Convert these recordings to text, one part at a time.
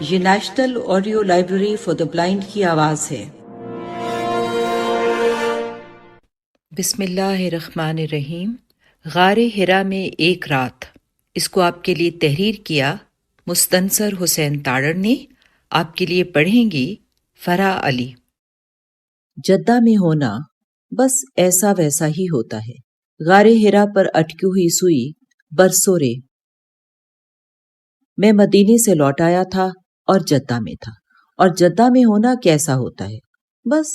یہ national audio library for the blind کی آواز ہے۔ بسم اللہ الرحمن الرحیم۔ غار ہرا میں ایک رات، اس کو آپ کے لیے تحریر کیا مستنصر حسین تاڑر نے۔ آپ کے لیے پڑھیں گی فرح علی۔ جدہ میں ہونا بس ایسا ویسا ہی ہوتا ہے۔ غار ہرا پر اٹکی ہوئی سوئی برسوں رے۔ میں مدینے سے لوٹ آیا تھا اور جدہ میں تھا، اور جدہ میں ہونا کیسا ہوتا ہے؟ بس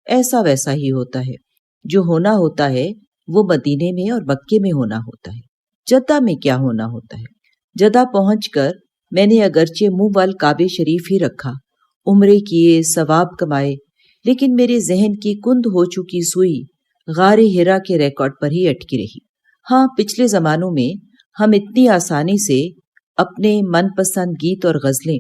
ایسا ویسا ہی ہوتا ہے۔ جو ہونا ہوتا ہے وہ مدینے میں اور مکے میں ہونا ہوتا ہے۔ جدہ میں کیا ہونا ہوتا ہے؟ جدہ پہنچ کر میں نے اگرچہ منہ وال کعبے شریف ہی رکھا، عمرے کیے، ثواب کمائے، لیکن میرے ذہن کی کند ہو چکی سوئی غار ہرا کے ریکارڈ پر ہی اٹکی رہی۔ ہاں، پچھلے زمانوں میں ہم اتنی آسانی سے اپنے من پسند گیت اور غزلیں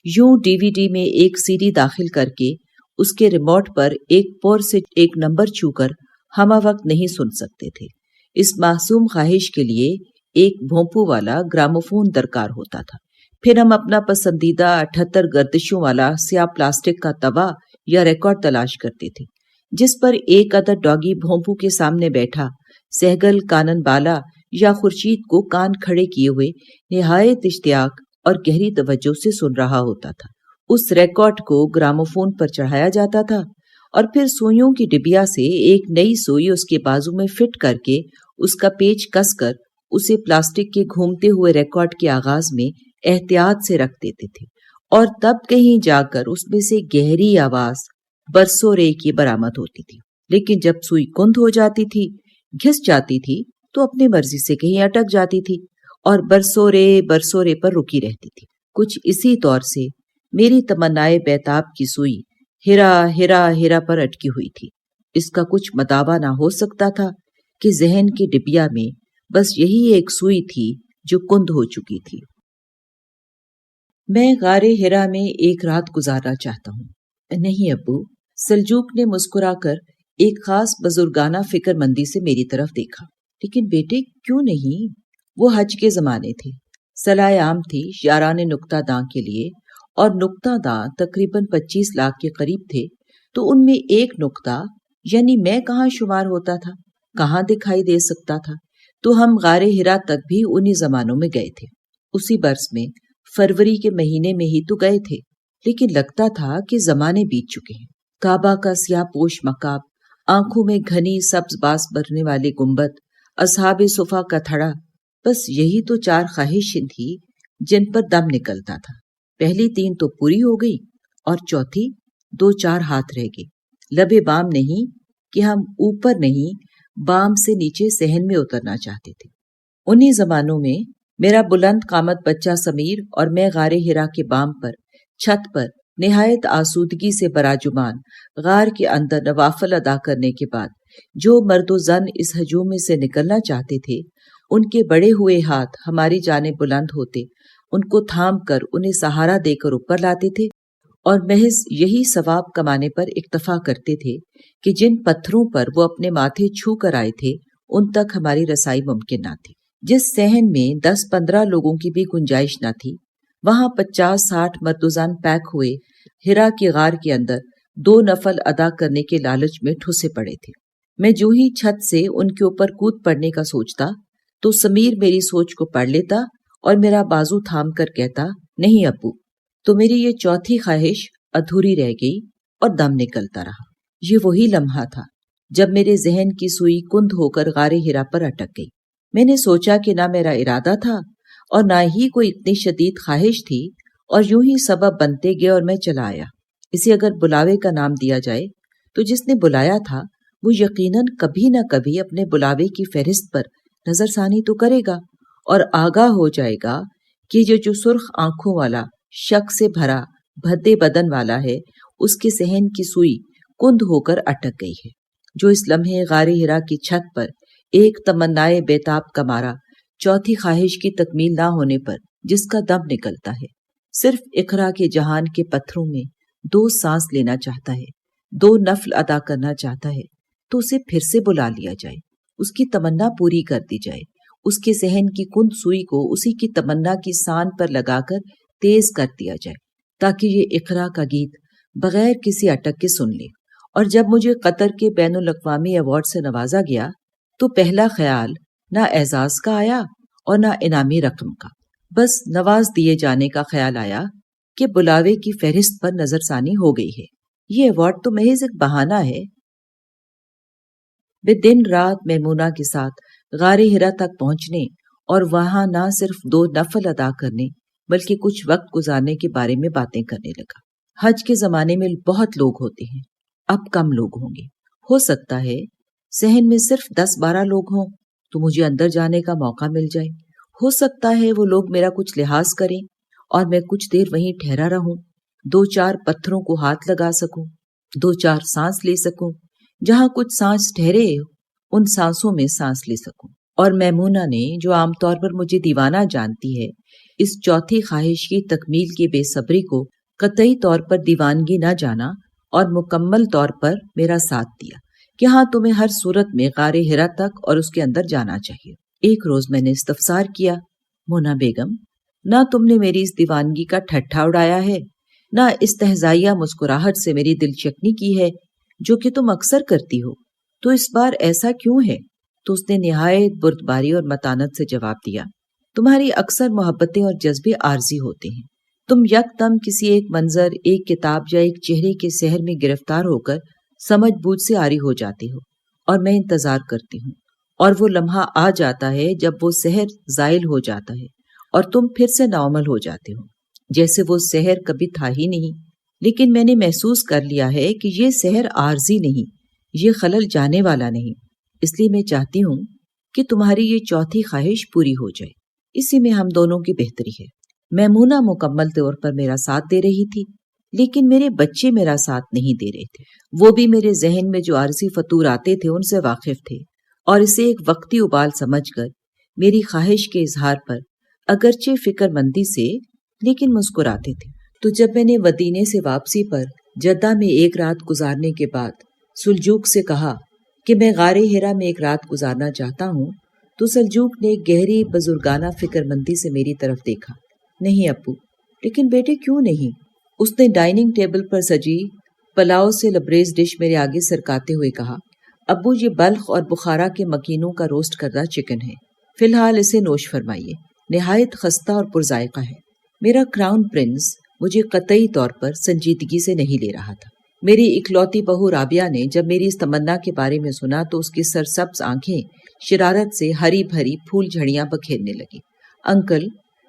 یوں ڈی وی ڈی میں ایک سی ڈی داخل کر کے اس کے ریموٹ پر ایک پور سے ایک نمبر چھو کر ہمہ وقت نہیں سن سکتے تھے۔ اس معصوم خواہش کے لیے ایک بھونپو والا گراموفون درکار ہوتا تھا۔ پھر ہم اپنا پسندیدہ 78 گردشوں والا سیاہ پلاسٹک کا توا یا ریکارڈ تلاش کرتے تھے، جس پر ایک عدد ڈاگی بھونپو کے سامنے بیٹھا سہگل کانن بالا یا خورشید کو کان کھڑے کیے ہوئے نہایت اشتیاق اور گہری توجہ سے سن رہا ہوتا تھا۔ اس ریکارڈ کو گراموفون پر چڑھایا جاتا تھا اور پھر سوئیوں کی ڈبیا سے ایک نئی سوئی اس کے بازو میں فٹ کر کے اس کا پیچ کس کر اسے پلاسٹک کے گھومتے ہوئے ریکارڈ کے آغاز میں احتیاط سے رکھ دیتے تھے، اور تب کہیں جا کر اس میں سے گہری آواز برسوں رے کی برآمد ہوتی تھی۔ لیکن جب سوئی کند ہو جاتی تھی، گھس جاتی تھی، تو اپنی مرضی سے کہیں اٹک جاتی تھی اور برسوں رے پر رکی رہتی تھی۔ کچھ اسی طور سے میری تمنائے بیتاب کی سوئی ہرا ہرا ہرا پر اٹکی ہوئی تھی۔ اس کا کچھ مداوا نہ ہو سکتا تھا کہ ذہن کی ڈبیا میں بس یہی ایک سوئی تھی جو کند ہو چکی تھی۔ میں غار ہرا میں ایک رات گزارنا چاہتا ہوں۔ نہیں ابو، سلجوق نے مسکرا کر ایک خاص بزرگانہ فکر مندی سے میری طرف دیکھا۔ لیکن بیٹے کیوں نہیں؟ وہ حج کے زمانے تھے، صلاح عام تھی یاران نکتہ داں کے لیے، اور نکتہ داں تقریباً 25 لاکھ کے قریب تھے، تو ان میں ایک نکتہ یعنی میں کہاں شمار ہوتا تھا، کہاں دکھائی دے سکتا تھا؟ تو ہم غار ہرا تک بھی انہی زمانوں میں گئے تھے، اسی برس میں فروری کے مہینے میں ہی تو گئے تھے، لیکن لگتا تھا کہ زمانے بیت چکے ہیں۔ کعبہ کا سیاہ پوش مکاب، آنکھوں میں گھنی سبز باس بھرنے والے گنبد، اصحاب صفا کا تھڑا، بس یہی تو 4 خواہشیں تھی جن پر دم نکلتا تھا۔ پہلی 3 تو پوری ہو گئی، اور چوتھی 2-4 ہاتھ رہ گئے۔ لبے بام نہیں کہ ہم اوپر نہیں، بام سے نیچے صحن میں اترنا چاہتے تھے۔ انہی زمانوں میں میرا بلند قامت بچہ سمیر اور میں غار ہرا کے بام پر، چھت پر نہایت آسودگی سے براجمان غار کے اندر نوافل ادا کرنے کے بعد جو مرد و زن اس ہجوم میں سے نکلنا چاہتے تھے، ان کے بڑے ہوئے ہاتھ ہماری جانب بلند ہوتے، ان کو تھام کر انہیں سہارا دے کر اوپر لاتے تھے، اور محض یہی ثواب کمانے پر اکتفا کرتے تھے کہ جن پتھروں پر وہ اپنے ماتھے چھو کر آئے تھے ان تک ہماری رسائی ممکن نہ تھی۔ جس صحن میں 10-15 لوگوں کی بھی گنجائش نہ تھی، وہاں 50-60 مردوزان پیک ہوئے ہرا کی غار کے اندر 2 نفل ادا کرنے کے لالچ میں ٹھسے پڑے تھے۔ میں جو ہی چھت سے ان کے اوپر کود پڑنے کا سوچتا تو سمیر میری سوچ کو پڑھ لیتا اور میرا بازو تھام کر کہتا، نہیں ابو، تو میری یہ چوتھی خواہش ادھوری رہ گئی، اور دم نکلتا رہا۔ یہ وہی لمحہ تھا جب میرے ذہن کی سوئی کند ہو کر غار ہرا پر اٹک گئی۔ میں نے سوچا کہ نہ میرا ارادہ تھا اور نہ ہی کوئی اتنی شدید خواہش تھی، اور یوں ہی سبب بنتے گئے اور میں چلا آیا۔ اسے اگر بلاوے کا نام دیا جائے تو جس نے بلایا تھا وہ یقیناً کبھی نہ کبھی اپنے بلاوے کی فہرست پر نظر ثانی تو کرے گا، اور آگاہ ہو جائے گا کہ جو سرخ آنکھوں والا، شک سے بھرا بھدے بدن والا ہے، اس کے صحن کی سوئی کند ہو کر اٹک گئی ہے۔ جو اس لمحے غار ہرا کی چھت پر ایک تمنائے بیتاب کا مارا، چوتھی خواہش کی تکمیل نہ ہونے پر جس کا دم نکلتا ہے، صرف اقرا کے جہان کے پتھروں میں 2 سانس لینا چاہتا ہے، 2 نفل ادا کرنا چاہتا ہے، تو اسے پھر سے بلا لیا جائے، اس کی تمنا پوری کر دی جائے، اس کے ذہن کی کند سوئی کو اسی کی تمنا کی سان پر لگا کر تیز کر دیا جائے۔ تاکہ یہ اقرا کا گیت بغیر کسی اٹک کے سن لے۔ اور جب مجھے قطر کے بین الاقوامی ایوارڈ سے نوازا گیا تو پہلا خیال نہ اعزاز کا آیا اور نہ انعامی رقم کا، بس نواز دیے جانے کا خیال آیا کہ بلاوے کی فہرست پر نظر ثانی ہو گئی ہے۔ یہ ایوارڈ تو محض ایک بہانہ ہے۔ میں دن رات میمونہ کے ساتھ غار ہرا تک پہنچنے اور وہاں نہ صرف 2 نفل ادا کرنے بلکہ کچھ وقت گزارنے کے بارے میں باتیں کرنے لگا۔ حج کے زمانے میں بہت لوگ ہوتے ہیں، اب کم لوگ ہوں گے، ہو سکتا ہے صحن میں صرف 10-12 لوگ ہوں تو مجھے اندر جانے کا موقع مل جائے۔ ہو سکتا ہے وہ لوگ میرا کچھ لحاظ کریں اور میں کچھ دیر وہیں ٹھہرا رہوں، 2-4 پتھروں کو ہاتھ لگا سکوں، 2-4 سانس لے سکوں، جہاں کچھ سانس ٹھہرے ان سانسوں میں سانس لے سکوں۔ اور میمونہ نے، جو عام طور پر مجھے دیوانہ جانتی ہے، اس چوتھی خواہش کی تکمیل کی بے صبری کو قطعی طور پر دیوانگی نہ جانا اور مکمل طور پر میرا ساتھ دیا کہ ہاں تمہیں ہر صورت میں غار ہرا تک اور اس کے اندر جانا چاہیے۔ ایک روز میں نے استفسار کیا، مونا بیگم، نہ تم نے میری اس دیوانگی کا ٹھٹھا اڑایا ہے، نہ استہزائیہ مسکراہٹ سے میری دل شکنی کی ہے جو کہ تم اکثر کرتی ہو، تو اس بار ایسا کیوں ہے؟ تو اس نے نہایت بردباری اور متانت سے جواب دیا، تمہاری اکثر محبتیں اور جذبے عارضی ہوتے ہیں، تم یکدم کسی ایک منظر، ایک کتاب یا ایک چہرے کے سحر میں گرفتار ہو کر سمجھ بوجھ سے عاری ہو جاتے ہو، اور میں انتظار کرتی ہوں، اور وہ لمحہ آ جاتا ہے جب وہ سحر زائل ہو جاتا ہے اور تم پھر سے ناعمل ہو جاتے ہو، جیسے وہ سحر کبھی تھا ہی نہیں۔ لیکن میں نے محسوس کر لیا ہے کہ یہ سحر عارضی نہیں، یہ خلل جانے والا نہیں، اس لیے میں چاہتی ہوں کہ تمہاری یہ چوتھی خواہش پوری ہو جائے، اسی میں ہم دونوں کی بہتری ہے۔ میمونہ مکمل طور پر میرا ساتھ دے رہی تھی، لیکن میرے بچے میرا ساتھ نہیں دے رہے تھے۔ وہ بھی میرے ذہن میں جو عارضی فطور آتے تھے ان سے واقف تھے، اور اسے ایک وقتی ابال سمجھ کر میری خواہش کے اظہار پر اگرچہ فکر مندی سے لیکن مسکراتے تھے۔ تو جب میں نے مدینے سے واپسی پر جدہ میں ایک رات گزارنے کے بعد سلجوق سے کہا کہ میں غار ہرا میں ایک رات گزارنا چاہتا ہوں، تو سلجوق نے گہری بزرگانہ فکر مندی سے میری طرف دیکھا۔ نہیں ابو۔ لیکن بیٹے کیوں نہیں؟ اس نے ڈائننگ ٹیبل پر سجی پلاؤ سے لبریز ڈش میرے آگے سرکاتے ہوئے کہا، ابو یہ بلخ اور بخارا کے مکینوں کا روسٹ کردہ چکن ہے، فی الحال اسے نوش فرمائیے، نہایت خستہ اور پرذائقہ ہے۔ میرا کراؤن پرنس مجھے قطعی طور پر سنجیدگی سے نہیں لے رہا تھا۔ میری اکلوتی بہو رابعہ نے جب میری اس تمنا کے بارے میں سنا تو اس کی سرسبز آنکھیں شرارت سے ہری بھری پھول جھڑیاں بکھیرنے لگی۔ انکل،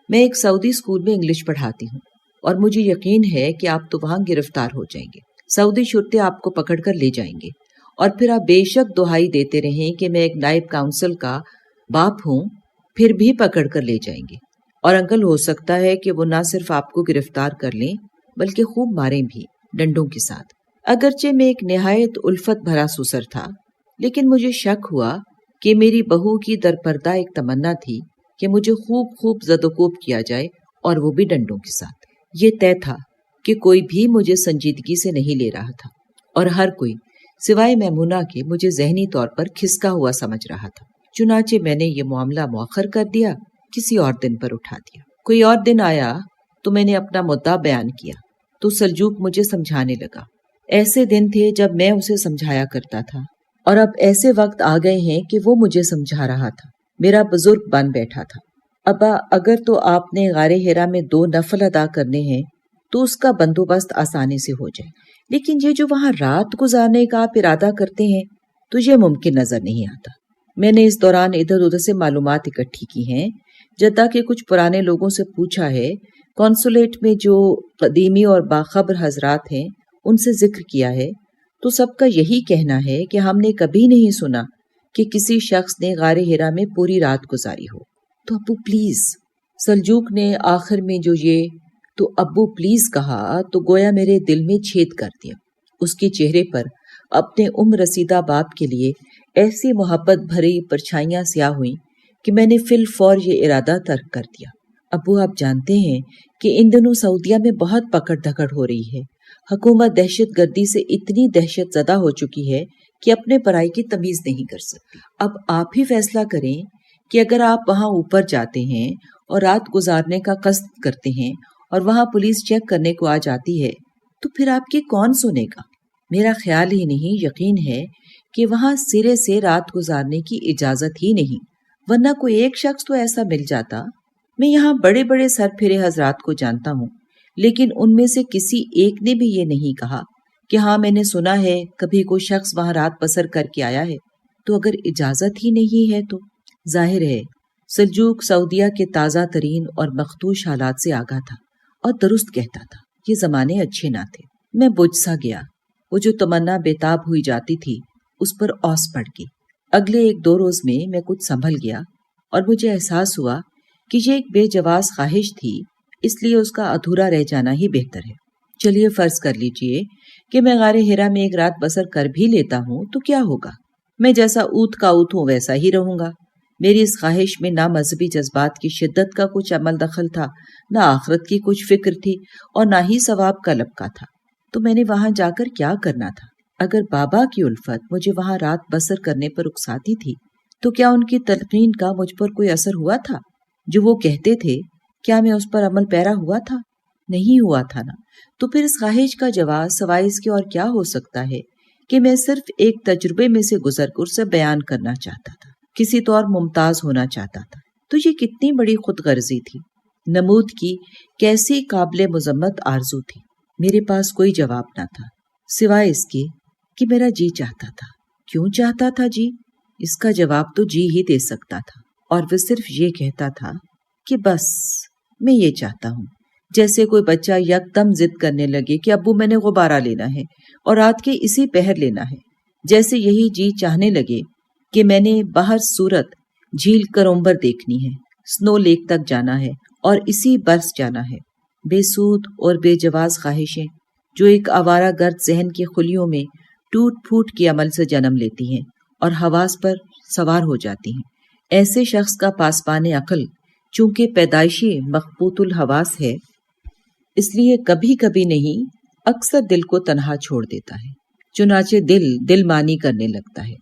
میں ایک سعودی اسکول میں انگلش پڑھاتی ہوں اور مجھے یقین ہے کہ آپ تو وہاں گرفتار ہو جائیں گے، سعودی شرطے آپ کو پکڑ کر لے جائیں گے، اور پھر آپ بے شک دہائی دیتے رہیں کہ میں ایک نائب کاؤنسل کا باپ ہوں، پھر بھی پکڑ کر لے جائیں گے، اور انکل ہو سکتا ہے کہ وہ نہ صرف آپ کو گرفتار کر لیں بلکہ خوب ماریں بھی، ڈنڈوں کے ساتھ۔ اگرچہ میں ایک نہایت الفت بھرا سسر تھا، لیکن مجھے شک ہوا کہ میری بہو کی درپردہ ایک تمنا تھی کہ مجھے خوب زد و کوب کیا جائے، اور وہ بھی ڈنڈوں کے ساتھ۔ یہ طے تھا کہ کوئی بھی مجھے سنجیدگی سے نہیں لے رہا تھا، اور ہر کوئی سوائے میمونہ کے مجھے ذہنی طور پر کھسکا ہوا سمجھ رہا تھا۔ چنانچہ میں نے یہ معاملہ مؤخر کر دیا، کسی اور دن پر اٹھا دیا۔ کوئی اور دن آیا تو میں نے اپنا مدعا بیان کیا تو سلجوق مجھے سمجھانے لگا۔ ایسے دن تھے جب میں اسے سمجھایا کرتا تھا، اور اب ایسے وقت آ گئے ہیں کہ وہ مجھے سمجھا رہا تھا۔ میرا بزرگ بن بیٹھا تھا، ابا اگر تو آپ نے غار ہرا میں 2 نفل ادا کرنے ہیں تو اس کا بندوبست آسانی سے ہو جائے، لیکن یہ جو وہاں رات گزارنے کا آپ ارادہ کرتے ہیں تو یہ ممکن نظر نہیں آتا۔ میں نے اس دوران ادھر ادھر سے معلومات اکٹھی کی ہیں، جدہ کے کچھ پرانے لوگوں سے پوچھا ہے، کونسولیٹ میں جو قدیمی اور باخبر حضرات ہیں ان سے ذکر کیا ہے، تو سب کا یہی کہنا ہے کہ ہم نے کبھی نہیں سنا کہ کسی شخص نے غار ہرا میں پوری رات گزاری ہو۔ تو ابو پلیز، سلجوق نے آخر میں جو یہ تو ابو پلیز کہا تو گویا میرے دل میں چھید کر دیا۔ اس کے چہرے پر اپنے عمر رسیدہ باپ کے لیے ایسی محبت بھری پرچھائیاں سیاہ ہوئیں کہ میں نے فی الفور یہ ارادہ ترک کر دیا۔ ابو آپ جانتے ہیں کہ ان دنوں سعودیہ میں بہت پکڑ دھکڑ ہو رہی ہے، حکومت دہشت گردی سے اتنی دہشت زدہ ہو چکی ہے کہ اپنے پرائی کی تمیز نہیں کر سکتی۔ اب آپ ہی فیصلہ کریں کہ اگر آپ وہاں اوپر جاتے ہیں اور رات گزارنے کا قصد کرتے ہیں اور وہاں پولیس چیک کرنے کو آ جاتی ہے تو پھر آپ کی کون سنے گا؟ میرا خیال ہی نہیں، یقین ہے کہ وہاں سرے سے رات گزارنے کی اجازت ہی نہیں، ورنہ کوئی ایک شخص تو ایسا مل جاتا۔ میں یہاں بڑے بڑے سر پھرے حضرات کو جانتا ہوں، لیکن ان میں سے کسی ایک نے بھی یہ نہیں کہا کہ ہاں میں نے سنا ہے کبھی کوئی شخص وہاں رات بسر کر کے آیا ہے۔ تو اگر اجازت ہی نہیں ہے تو ظاہر ہے سلجوق سعودیہ کے تازہ ترین اور مخدوش حالات سے آگاہ تھا اور درست کہتا تھا۔ یہ زمانے اچھے نہ تھے۔ میں بجھ سا گیا۔ وہ جو تمنا بےتاب ہوئی جاتی تھی اس پر اوس پڑ گئی۔ اگلے 1-2 روز میں کچھ سنبھل گیا اور مجھے احساس ہوا کہ یہ ایک بے جواز خواہش تھی، اس لیے اس کا ادھورا رہ جانا ہی بہتر ہے۔ چلیے فرض کر لیجئے کہ میں غار ہرا میں ایک رات بسر کر بھی لیتا ہوں تو کیا ہوگا؟ میں جیسا اوت کا اوت ہوں ویسا ہی رہوں گا۔ میری اس خواہش میں نہ مذہبی جذبات کی شدت کا کچھ عمل دخل تھا، نہ آخرت کی کچھ فکر تھی، اور نہ ہی ثواب کا لبکا تھا۔ تو میں نے وہاں جا کر کیا کرنا تھا؟ اگر بابا کی الفت مجھے وہاں رات بسر کرنے پر اکساتی تھی تو کیا ان کی تلقین کا مجھ پر کوئی اثر ہوا تھا؟ جو وہ کہتے تھے کیا میں اس پر عمل پیرا ہوا تھا؟ نہیں ہوا تھا نا۔ تو پھر اس خواہش کا جواز سوائے اس کے اور کیا ہو سکتا ہے کہ میں صرف ایک تجربے میں سے گزر کر اسے بیان کرنا چاہتا تھا، کسی طور ممتاز ہونا چاہتا تھا۔ تو یہ کتنی بڑی خود غرضی تھی، نمود کی کیسی قابل مذمت آرزو تھی۔ میرے پاس کوئی جواب نہ تھا سوائے اس کے کہ میرا جی چاہتا تھا۔ کیوں چاہتا تھا جی؟ اس کا جواب تو جی ہی دے سکتا تھا، اور وہ صرف یہ کہتا تھا کہ بس میں یہ چاہتا ہوں، جیسے کوئی بچہ یکدم ضد کرنے لگے کہ ابو میں نے غبارہ لینا ہے اور رات کے اسی پہر لینا ہے، جیسے یہی جی چاہنے لگے کہ میں نے باہر صورت جھیل کرومبر دیکھنی ہے، سنو لیک تک جانا ہے اور اسی برس جانا ہے۔ بے سود اور بے جواز خواہشیں جو ایک آوارہ گرد ذہن کی خلیوں میں ٹوٹ پھوٹ کے عمل سے جنم لیتی ہیں اور حواس پر سوار ہو جاتی ہیں، ایسے شخص کا پاسبان عقل چونکہ پیدائشی مخبوط الحواس ہے، اس لیے کبھی کبھی نہیں اکثر دل کو تنہا چھوڑ دیتا ہے، چنانچہ دل مانی کرنے لگتا ہے۔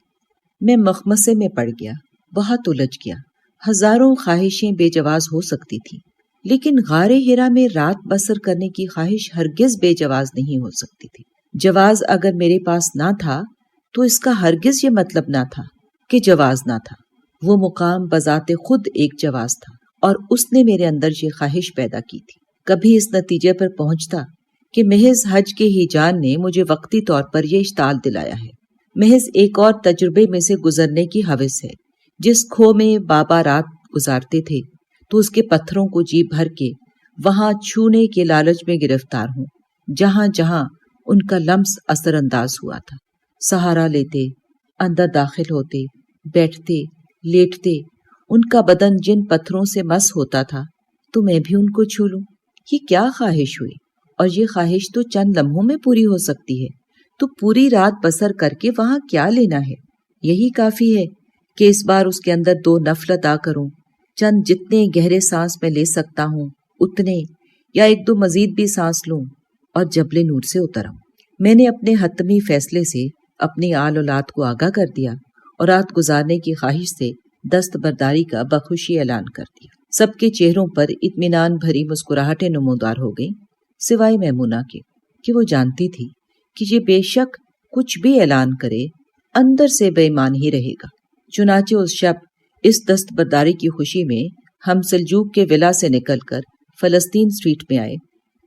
میں مخمصے میں پڑ گیا، بہت الجھ گیا۔ ہزاروں خواہشیں بے جواز ہو سکتی تھیں، لیکن غار ہرا میں رات بسر کرنے کی خواہش ہرگز بے جواز نہیں ہو سکتی تھی۔ جواز اگر میرے پاس نہ تھا تو اس کا ہرگز یہ مطلب نہ تھا کہ جواز نہ تھا۔ وہ مقام بذات خود ایک جواز تھا اور اس نے میرے اندر یہ خواہش پیدا کی تھی۔ کبھی اس نتیجے پر پہنچتا کہ محض حج کے ہی جان نے مجھے وقتی طور پر یہ اشتعال دلایا ہے، محض ایک اور تجربے میں سے گزرنے کی ہوس ہے۔ جس کھو میں بابا رات گزارتے تھے تو اس کے پتھروں کو جی بھر کے وہاں چھونے کے لالچ میں گرفتار ہوں، جہاں جہاں ان کا لمس اثر انداز ہوا تھا۔ سہارا لیتے، اندر داخل ہوتے، بیٹھتے، لیٹتے، ان کا بدن جن پتھروں سے مس ہوتا تھا تو میں بھی ان کو چھو لوں۔ یہ کیا خواہش ہوئی؟ اور یہ خواہش تو چند لمحوں میں پوری ہو سکتی ہے، تو پوری رات بسر کر کے وہاں کیا لینا ہے؟ یہی کافی ہے کہ اس بار اس کے اندر 2 نفل ادا کروں، چند جتنے گہرے سانس میں لے سکتا ہوں اتنے، یا 1-2 مزید بھی سانس لوں اور جبل نور سے اتر آؤں۔ میں نے اپنے حتمی فیصلے سے اپنی آل اولاد کو آگاہ کر دیا اور رات گزارنے کی خواہش سے دستبرداری کا بخوشی اعلان کر دیا۔ سب کے چہروں پر اطمینان بھری مسکراہٹیں نمودار ہو گئیں، سوائے میمونہ کے کہ وہ جانتی تھی کہ یہ بے شک کچھ بھی اعلان کرے اندر سے بے ایمان ہی رہے گا۔ چنانچہ اس شب اس دستبرداری کی خوشی میں ہم سلجوق کے ولا سے نکل کر فلسطین اسٹریٹ میں آئے،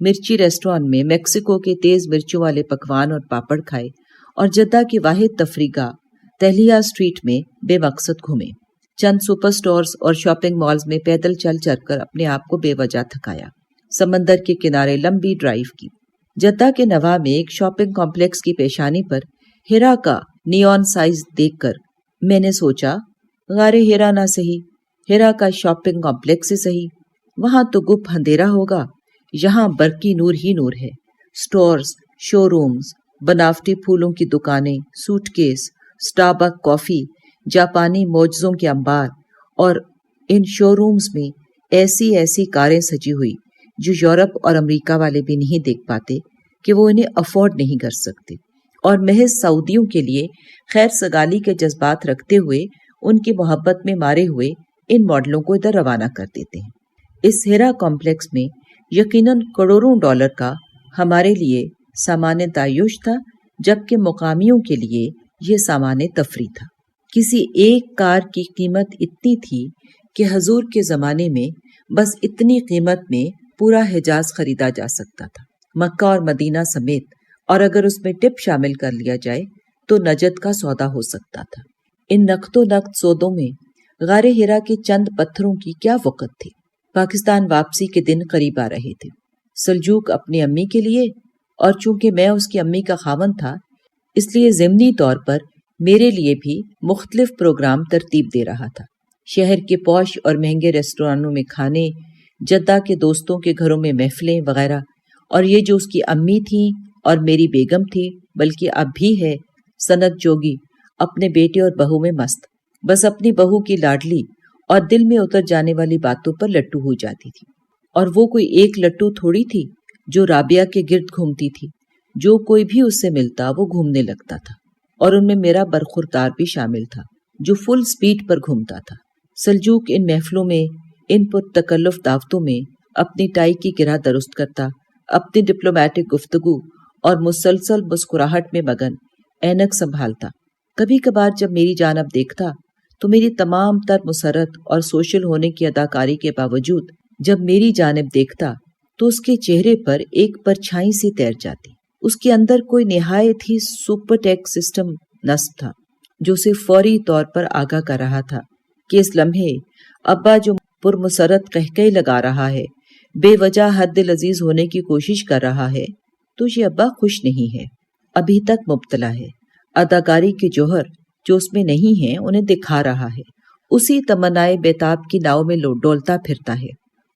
مرچی ریسٹوران میں میکسیکو کے تیز مرچوں والے پکوان اور پاپڑ کھائے اور جدہ کی واحد تفریح گاہ تہلیہ اسٹریٹ میں بے مقصد گھومے۔ چند سپر سٹورز اور شاپنگ مالز میں پیدل چل کر اپنے آپ کو بے وجہ تھکایا۔ سمندر کے کنارے لمبی ڈرائیو کی۔ جدہ کے نواح میں ایک شاپنگ کمپلیکس کی پیشانی پر ہرا کا نیون سائز دیکھ کر میں نے سوچا غار ہرا نہ صحیح، ہرا کا شاپنگ کمپلیکس ہی صحیح، وہاں تو گپ اندھیرا ہوگا، یہاں برقی نور ہی نور ہے۔ سٹورز، شو رومز، بناوٹی پھولوں کی دکانیں، سوٹ کیس، سٹاربک کافی، جاپانی معجزوں کے انبار، اور ان شو رومز میں ایسی کاریں سجی ہوئی جو یورپ اور امریکہ والے بھی نہیں دیکھ پاتے کہ وہ انہیں افورڈ نہیں کر سکتے، اور محض سعودیوں کے لیے خیر سگالی کے جذبات رکھتے ہوئے ان کی محبت میں مارے ہوئے ان ماڈلوں کو ادھر روانہ کر دیتے ہیں۔ اس ہیرا کمپلیکس میں یقیناً کروڑوں ڈالر کا ہمارے لیے سامان تعیش تھا، جبکہ مقامیوں کے لیے یہ سامان تفریح تھا۔ کسی ایک کار کی قیمت اتنی تھی کہ حضور کے زمانے میں بس اتنی قیمت میں پورا حجاز خریدا جا سکتا تھا، مکہ اور مدینہ سمیت، اور اگر اس میں ٹپ شامل کر لیا جائے تو نجد کا سودا ہو سکتا تھا۔ ان نقد و نقد سودوں میں غار ہرا کے چند پتھروں کی کیا وقت تھی۔ پاکستان واپسی کے دن قریب آ رہے تھے۔ سلجوق اپنی امی کے لیے، اور چونکہ میں اس کی امی کا خاوند تھا، اس لیے ضمنی طور پر میرے لیے بھی مختلف پروگرام ترتیب دے رہا تھا۔ شہر کے پوش اور مہنگے ریسٹورانوں میں کھانے، جدہ کے دوستوں کے گھروں میں محفلیں وغیرہ، اور یہ جو اس کی امی تھیں اور میری بیگم تھی، بلکہ اب بھی ہے، سند جوگی، اپنے بیٹے اور بہو میں مست، بس اپنی بہو کی لاڈلی اور دل میں اتر جانے والی باتوں پر لٹو ہو جاتی تھی۔ اور وہ کوئی ایک لٹو تھوڑی تھی جو رابعہ کے گرد گھومتی تھی، جو کوئی بھی اس سے ملتا وہ گھومنے لگتا تھا، اور ان میں میرا برخوردار بھی شامل تھا جو فل سپیڈ پر گھومتا تھا۔ سلجوق ان محفلوں میں، ان پر تکلف دعوتوں میں اپنی ٹائی کی گرہ درست کرتا، اپنی ڈپلومیٹک گفتگو اور مسلسل مسکراہٹ میں مگن، اینک سنبھالتا۔ کبھی کبھار جب میری جانب دیکھتا تو میری تمام تر مسرت اور سوشل ہونے کی اداکاری کے باوجود جب میری جانب دیکھتا تو اس کے چہرے پر ایک پرچھائی سی تیر جاتی۔ اس کے اندر کوئی نہایت ہی سپر ٹیک سسٹم نصب تھا جو اسے فوری طور پر آگاہ کر رہا تھا کہ اس لمحے ابا جو پرمسرت قہقہے لگا رہا ہے، بے وجہ حد دل عزیز ہونے کی کوشش کر رہا ہے، تو یہ ابا خوش نہیں ہے، ابھی تک مبتلا ہے۔ اداکاری کے جوہر جو اس میں نہیں ہیں انہیں دکھا رہا ہے، اسی تمنائے بیتاب کی ناؤ میں ڈولتا پھرتا ہے۔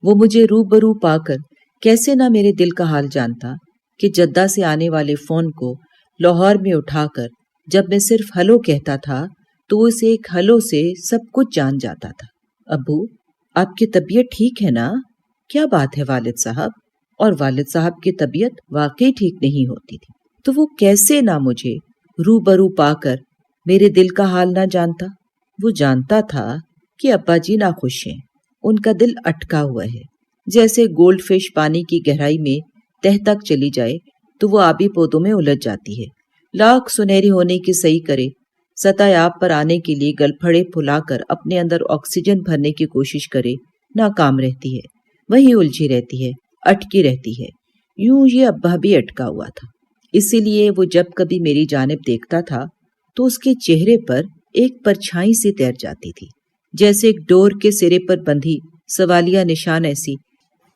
وہ مجھے روبرو پا کر کیسے نہ میرے دل کا حال جانتا کہ جدہ سے آنے والے فون کو لاہور میں اٹھا کر جب میں صرف ہلو کہتا تھا تو وہ اسے ایک ہلو سے سب کچھ جان جاتا تھا۔ ابو، آپ کی طبیعت ٹھیک ہے نا؟ کیا بات ہے والد صاحب؟ اور والد صاحب کی طبیعت واقعی ٹھیک نہیں ہوتی تھی، تو وہ کیسے نہ مجھے روبرو پا کر میرے دل کا حال نہ جانتا۔ وہ جانتا تھا کہ ابا جی ناخوش ہیں، ان کا دل اٹکا ہوا ہے، جیسے گولڈ فش پانی کی گہرائی میں تہ تک چلی جائے تو وہ آبی پودوں میں الجھ جاتی ہے، لاکھ سنہری ہونے کی صحیح کرے، سطح آب پر آنے کے لیے گل پھڑے پھلا کر اپنے اندر آکسیجن بھرنے کی کوشش کرے، ناکام رہتی ہے، وہی الجھی رہتی ہے، اٹکی رہتی ہے۔ یوں یہ ابا بھی اٹکا ہوا تھا، اسی لیے وہ جب کبھی میری جانب دیکھتا تھا تو اس کے چہرے پر ایک پرچھائی سی تیر جاتی تھی، جیسے ایک ڈور کے سرے پر بندھی سوالیہ نشان ایسی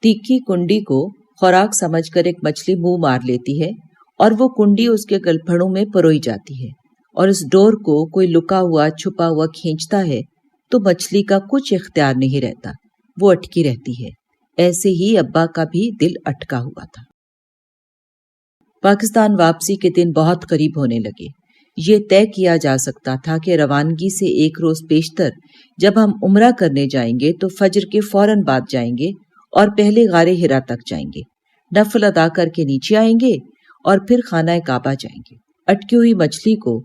تیکھی کنڈی کو خوراک سمجھ کر ایک مچھلی منہ مار لیتی ہے، اور وہ کنڈی اس کے گلپھڑوں میں پروئی جاتی ہے، اور اس ڈور کو کوئی لکا ہوا چھپا ہوا کھینچتا ہے تو مچھلی کا کچھ اختیار نہیں رہتا، وہ اٹکی رہتی ہے۔ ایسے ہی ابا کا بھی دل اٹکا ہوا تھا۔ پاکستان واپسی کے دن بہت قریب ہونے لگے۔ یہ طے کیا جا سکتا تھا کہ روانگی سے ایک روز پیشتر جب ہم عمرہ کرنے جائیں گے تو فجر کے فوراً بعد جائیں گے اور پہلے غار ہرا تک جائیں گے، نفل ادا کر کے نیچے آئیں گے اور پھر خانہ کعبہ جائیں گے۔ اٹکی ہوئی مچھلی کو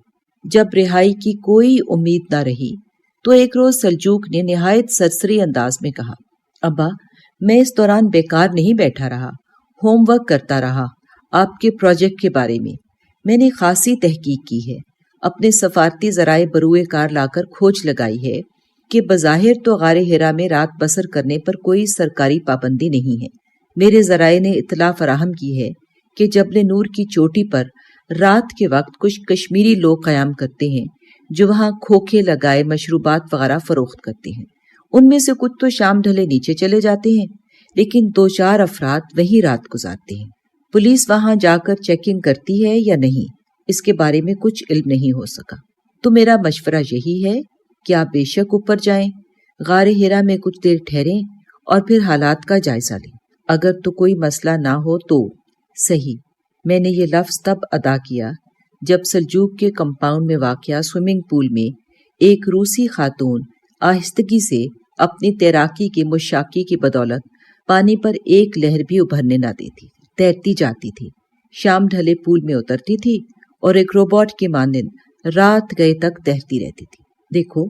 جب رہائی کی کوئی امید نہ رہی تو ایک روز سلجوق نے نہایت سرسری انداز میں کہا، ابا، میں اس دوران بیکار نہیں بیٹھا رہا، ہوم ورک کرتا رہا آپ کے پروجیکٹ کے بارے میں نے خاصی تحقیق کی ہے، اپنے سفارتی ذرائع بروئے کار لا کر کھوج لگائی ہے کہ بظاہر تو غار ہرا میں رات بسر کرنے پر کوئی سرکاری پابندی نہیں ہے۔ میرے ذرائع نے اطلاع فراہم کی ہے کہ جبل نور کی چوٹی پر رات کے وقت کچھ کشمیری لوگ قیام کرتے ہیں جو وہاں کھوکھے لگائے مشروبات وغیرہ فروخت کرتے ہیں۔ ان میں سے کچھ تو شام ڈھلے نیچے چلے جاتے ہیں، لیکن 2-4 افراد وہیں رات گزارتے ہیں۔ پولیس وہاں جا کر چیکنگ کرتی ہے یا نہیں، اس کے بارے میں کچھ علم نہیں ہو سکا۔ تو میرا مشورہ یہی ہے کہ آپ بے شک اوپر جائیں، غار ہرا میں کچھ دیر ٹھہریں اور پھر حالات کا جائزہ لیں۔ اگر تو کوئی مسئلہ نہ ہو تو صحیح۔ میں نے یہ لفظ تب ادا کیا جب سلجوق کے کمپاؤنڈ میں واقع سوئمنگ پول میں ایک روسی خاتون آہستگی سے اپنی تیراکی کی مشاقی کی بدولت پانی پر ایک لہر بھی ابھرنے نہ دیتی، تیرتی جاتی تھی، شام ڈھلے پول میں اترتی تھی اور ایک روبوٹ کے مانند رات گئے تک تیرتی رہتی تھی۔ دیکھو،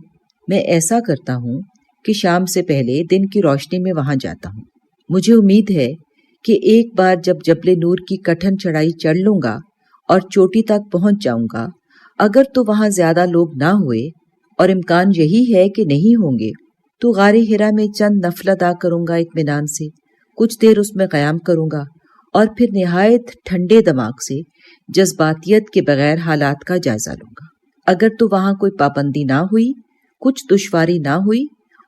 میں ایسا کرتا ہوں کہ شام سے پہلے دن کی روشنی میں وہاں جاتا ہوں۔ مجھے امید ہے کہ ایک بار جب جبل نور کی کٹھن چڑھائی چڑھ لوں گا اور چوٹی تک پہنچ جاؤں گا، اگر تو وہاں زیادہ لوگ نہ ہوئے، اور امکان یہی ہے کہ نہیں ہوں گے، تو غار حرا میں چند نفل ادا کروں گا اطمینان سے، کچھ دیر اس میں قیام کروں گا، اور پھر نہایت ٹھنڈے دماغ سے جذباتیت کے بغیر حالات کا جائزہ لوں گا۔ اگر تو وہاں کوئی پابندی نہ ہوئی، کچھ دشواری نہ ہوئی،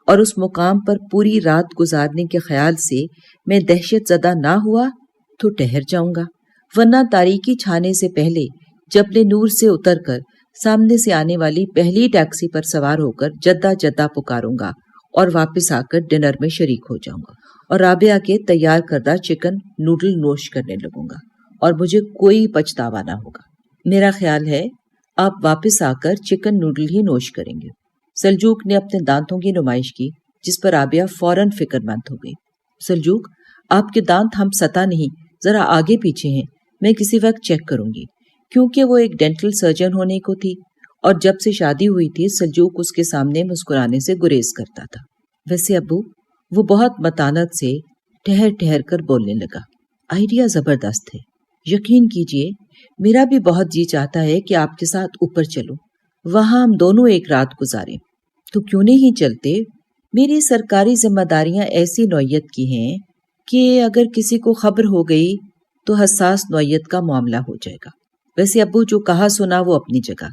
اور اس مقام پر پوری رات گزارنے کے خیال سے میں دہشت زدہ نہ ہوا، تو ٹھہر جاؤں گا، ورنہ تاریکی چھانے سے پہلے جبل نور سے اتر کر سامنے سے آنے والی پہلی ٹیکسی پر سوار ہو کر جدہ جدہ پکاروں گا اور واپس آ کر ڈنر میں شریک ہو جاؤں گا اور رابعہ کے تیار کردہ چکن نوڈل نوش کرنے لگوں گا، اور مجھے کوئی پچھتاوا نہ ہوگا۔ میرا خیال ہے آپ واپس آ کر چکن نوڈل ہی نوش کریں گے۔ سلجوق نے اپنے دانتوں کی نمائش کی، جس پر رابعہ فوراً فکر مند ہو گئی۔ سلجوق، آپ کے دانت ہم سطح نہیں، ذرا آگے پیچھے ہیں، میں کسی وقت چیک کروں گی، کیونکہ وہ ایک ڈینٹل سرجن ہونے کو تھی، اور جب سے شادی ہوئی تھی سلجوق اس کے سامنے مسکرانے سے گریز کرتا تھا۔ ویسے ابو، وہ بہت متانت سے ٹھہر ٹھہر کر بولنے لگا، آئیڈیا زبردست ہے، یقین کیجئے میرا بھی بہت جی چاہتا ہے کہ آپ کے ساتھ اوپر چلوں، وہاں ہم دونوں ایک رات گزاریں۔ تو کیوں نہیں چلتے؟ میری سرکاری ذمہ داریاں ایسی نوعیت کی ہیں کہ اگر کسی کو خبر ہو گئی تو حساس نوعیت کا معاملہ ہو جائے گا۔ ویسے ابو، جو کہا سنا وہ اپنی جگہ،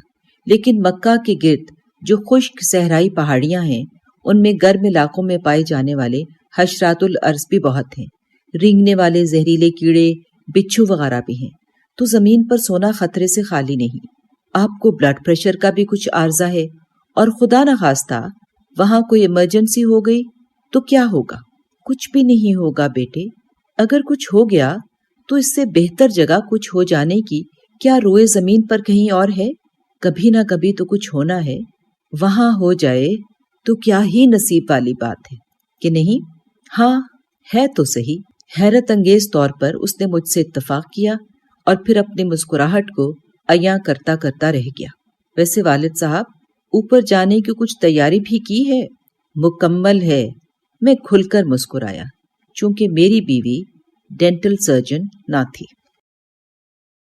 لیکن مکہ کے گرد جو خشک صحرائی پہاڑیاں ہیں، ان میں گرم علاقوں میں پائے جانے والے حشرات الارض بھی بہت ہیں، رینگنے والے زہریلے کیڑے، بچھو وغیرہ بھی ہیں، تو زمین پر سونا خطرے سے خالی نہیں۔ آپ کو بلڈ پریشر کا بھی کچھ عارضہ ہے، اور خدا نخواستہ وہاں کوئی ایمرجنسی ہو گئی تو کیا ہوگا؟ کچھ بھی نہیں ہوگا بیٹے، اگر کچھ ہو گیا تو اس سے بہتر جگہ کچھ ہو جانے کی کیا روئے زمین پر کہیں اور ہے؟ کبھی نہ کبھی تو کچھ ہونا ہے، وہاں ہو جائے تو کیا ہی نصیب والی بات ہے کہ نہیں؟ ہاں ہے تو صحیح۔ حیرت انگیز طور پر اس نے مجھ سے اتفاق کیا اور پھر اپنی مسکراہٹ کو عیاں کرتا کرتا رہ گیا۔ ویسے والد صاحب، اوپر جانے کی کچھ تیاری بھی کی ہے؟ مکمل ہے، میں کھل کر مسکرایا، چونکہ میری بیوی ڈینٹل سرجن نہ تھی۔